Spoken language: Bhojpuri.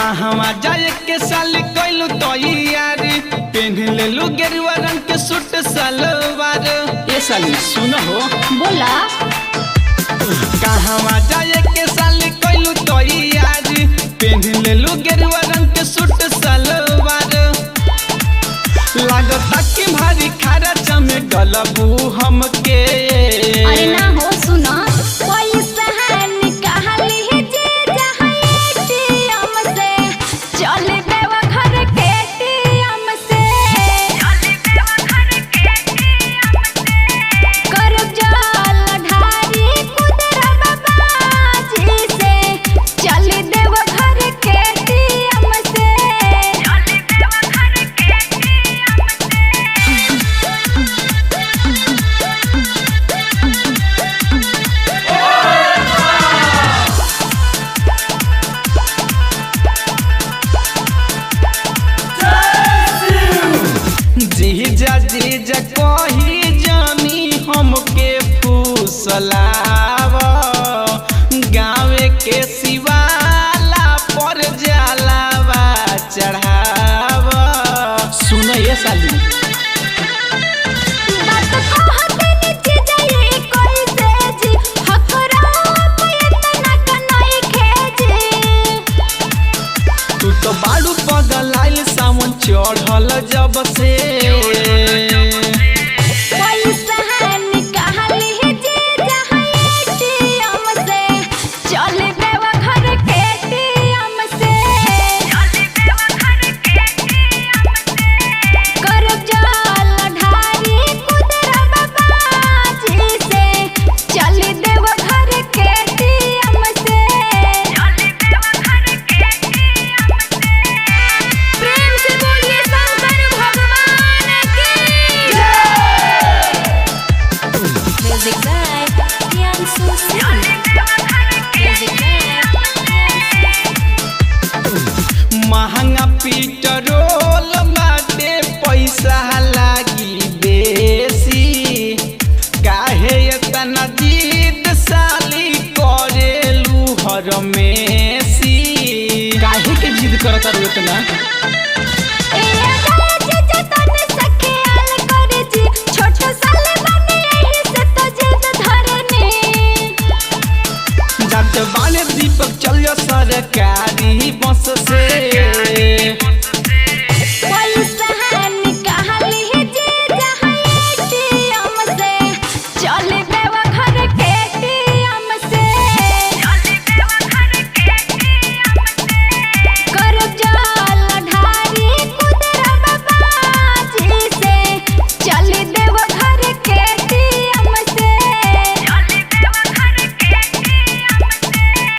कहवा जाए के साल कइलू तैयारी पेन लेलू गेरुआ रंग के सूट सलवार। ए साली सुन हो बोला कहवा जाए के साल कइलू तैयारी पेन लेलू गेरुआ रंग के सूट सलवार। लागता कि भारी खर्चा में डलबू हमके। अरे ना हो सुना पैसा निकाली जे जहां एटीएम से चल देवा घर के एटीएम से करब जल ढारी कुदरा बाबाजी से चल देवा घर के एटीएम से जीजा जीजा कही जानी हमके फूसलाव गाँव के शिवाला पर जलावा चढ़ाव। सुन ये साली बात कहते नीचे जाए कोई से जी हकरा इतना कनाई खेजी। तू तो बाड़ू पगलाइल सावन चढ़ल जब से। पैसा निकाली जे जहां एटीएम से चल देवा घर के एटीएम से करब जल ढारी कुदरा बाबाजी से चल देवा घर के एटीएम से। प्रेम से बोलिए शंकर भगवान की music by Priyanshu Singh. Music महंगा पेट्रोल बाटे पैसा लागी बेसी काहे इतना जिद साली करेलू हरमेसी। काहे के जिद करत रहू इतना? जात वाले दीपक चलियो सरकारी बस से।